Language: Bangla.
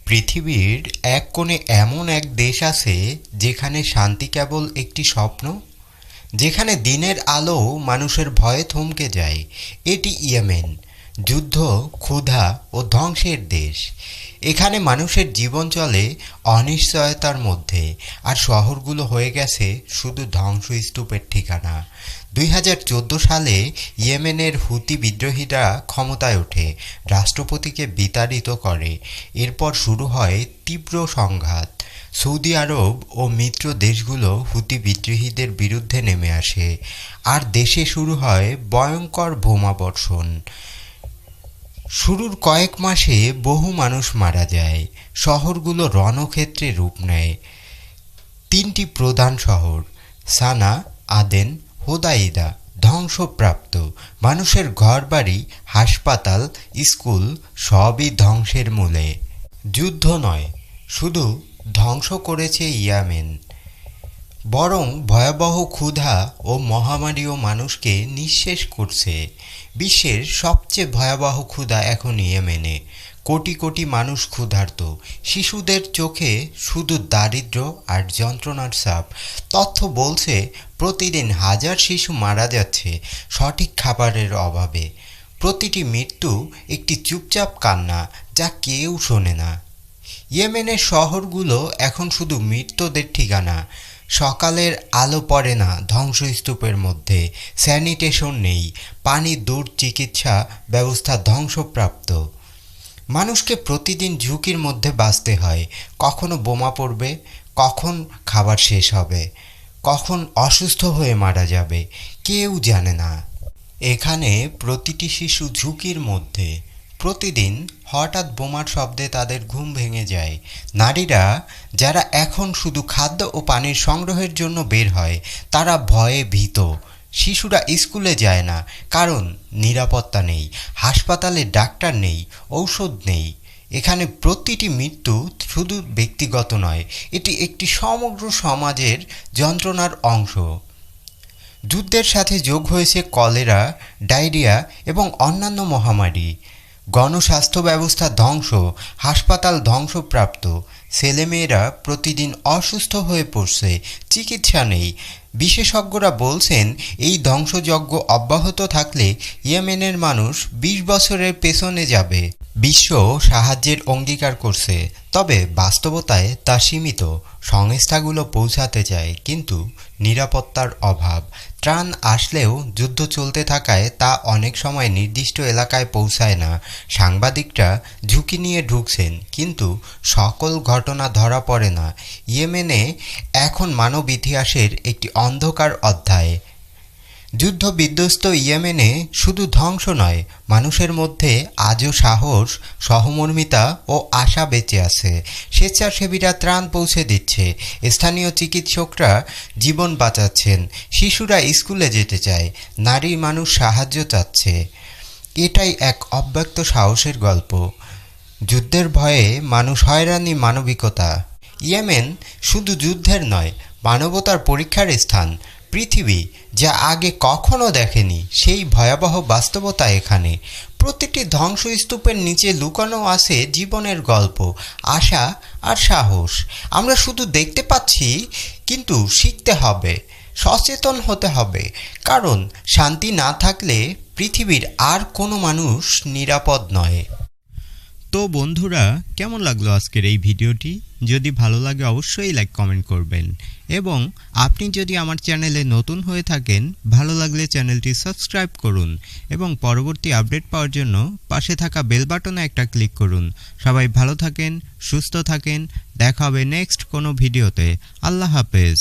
পৃথিবীর এক কোণে এমন এক দেশ আছে যেখানে শান্তি কেবল একটি স্বপ্ন, যেখানে দিনের আলো মানুষের ভয়ে থমকে যায়। এটি ইয়েমেন। যুদ্ধ, ক্ষুধা ও ধ্বংসের দেশ। এখানে মানুষের জীবন চলে অনিশ্চয়তার মধ্যে, আর শহরগুলো হয়ে গেছে শুধু ধ্বংসস্তূপের ঠিকানা। 2014 সালে ইয়েমেনের হুতি বিদ্রোহীরা ক্ষমতায় ওঠে, রাষ্ট্রপতিকে বিতাড়িত করে। এরপর শুরু হয় তীব্র সংঘাত। সৌদি আরব ও মিত্র দেশগুলো হুতি বিদ্রোহীদের বিরুদ্ধে নেমে আসে, আর দেশে শুরু হয় ভয়ঙ্কর বোমাবর্ষণ। শুরুর কয়েক মাসে বহু মানুষ মারা যায়, শহরগুলো রণক্ষেত্রে রূপ নেয়। 3টি প্রধান শহর সানা, আদেন, হোদাইদা ধ্বংসপ্রাপ্ত। মানুষের ঘরবাড়ি, হাসপাতাল, স্কুল সবই ধ্বংসের মূলে। যুদ্ধ নয়, শুধু ধ্বংস করেছে ইয়েমেন, বরং ভয়াবহ ক্ষুধা ও মহামারীও মানুষকে নিঃশেষ করছে। বিশ্বের সবচেয়ে ভয়াবহ ক্ষুধা এখন ইয়েমেনে। কোটি কোটি মানুষ ক্ষুধার্ত, শিশুদের চোখে শুধু দারিদ্র্য আর যন্ত্রণার ছাপ। তথ্য বলছে প্রতিদিন হাজার শিশু মারা যাচ্ছে সঠিক খাবারের অভাবে। প্রতিটি মৃত্যু একটি চুপচাপ কান্না, যা কেউ শোনে না। ইয়েমেনের শহরগুলো এখন শুধু মৃতদের ঠিকানা। সকালের আলো পড়ে না ধ্বংসস্তূপের মধ্যে, স্যানিটেশন নেই, পানি দূর, চিকিৎসা ব্যবস্থা ধ্বংসপ্রাপ্ত। মানুষকে প্রতিদিন ঝুঁকির মধ্যে বাঁচতে হয়। কখনো বোমা পড়বে, কখন খাবার শেষ হবে, কখন অসুস্থ হয়ে মারা যাবে, কেউ জানে না। এখানে প্রতিটি শিশু ঝুঁকির মধ্যে। প্রতিদিন হঠাৎ বোমার শব্দে তাদের ঘুম ভেঙে যায়। নারীরা, যারা এখন শুধু খাদ্য ও পানির সংগ্রহের জন্য বের হয়, তারা ভয়ে ভীত। শিশুরা স্কুলে যায় না, কারণ নিরাপত্তা নেই, হাসপাতালে ডাক্তার নেই, ঔষধ নেই। এখানে প্রতিটি মৃত্যু শুধু ব্যক্তিগত নয়, এটি একটি সমগ্র সমাজের যন্ত্রণার অংশ। যুদ্ধের সাথে যোগ হয়েছে কলেরা, ডায়রিয়া এবং অন্যান্য মহামারী। গণস্বাস্থ্য ব্যবস্থা ধ্বংস, হাসপাতাল ধ্বংসপ্রাপ্ত। ছেলেমেয়েরা প্রতিদিন অসুস্থ হয়ে পড়ছে, চিকিৎসা নেই। বিশেষজ্ঞরা বলছেন এই ধ্বংসযজ্ঞ অব্যাহত থাকলে ইয়েমেনের মানুষ 20 বছরের পেছনে যাবে। বিশ্ব সাহায্যের অঙ্গীকার করছে, তবে বাস্তবতায় তা সীমিত। সংস্থাগুলো পৌঁছাতে চায়, কিন্তু নিরাপত্তার অভাব। ত্রাণ আসলেও যুদ্ধ চলতে থাকায় তা অনেক সময় নির্দিষ্ট এলাকায় পৌঁছায় না। সাংবাদিকরা ঝুঁকি নিয়ে ঢুকছেন, কিন্তু সকল ঘটনা ধরা পড়ে না। ইয়েমেনে এখন মানব ইতিহাসের একটি অন্ধকার অধ্যায়। যুদ্ধ বিধ্বস্ত ইয়েমেনে শুধু ধ্বংস নয়, মানুষের মধ্যে আজও সাহস, সহমর্মিতা ও আশা বেঁচে আছে। স্বেচ্ছাসেবীরা ত্রাণ পৌঁছে দিচ্ছে, স্থানীয় চিকিৎসকরা জীবন বাঁচাচ্ছেন, শিশুরা স্কুলে যেতে চায়, নারী মানুষ সাহায্য চাচ্ছে। এটাই এক অব্যক্ত সাহসের গল্প। যুদ্ধের ভয়ে মানুষ হয়রানি, মানবিকতা। ইয়েমেন শুধু যুদ্ধের নয়, মানবতার পরীক্ষার স্থান। পৃথিবী যা আগে কখনো দেখেনি সেই ভয়াবহ বাস্তবতা এখানে। প্রতিটি ধ্বংসস্তূপের নিচে লুকানো আছে জীবনের গল্প, আশা আর সাহস। আমরা শুধু দেখতে পাচ্ছি, কিন্তু শিখতে হবে, সচেতন হতে হবে, কারণ শান্তি না থাকলে পৃথিবীর আর কোনো মানুষ নিরাপদ নয়। তো বন্ধুরা, কেমন লাগলো আজকের এই ভিডিওটি? যদি ভালো লাগে অবশ্যই লাইক, কমেন্ট করবেন, এবং আপনি যদি আমার চ্যানেলে নতুন হয়ে থাকেন, ভালো লাগলে চ্যানেলটি সাবস্ক্রাইব করুন, এবং পরবর্তী আপডেট পাওয়ার জন্য পাশে থাকা বেল বাটনে একটা ক্লিক করুন। সবাই ভালো থাকেন, সুস্থ থাকেন, দেখা হবে নেক্সট কোনো ভিডিওতে। আল্লাহ হাফেজ।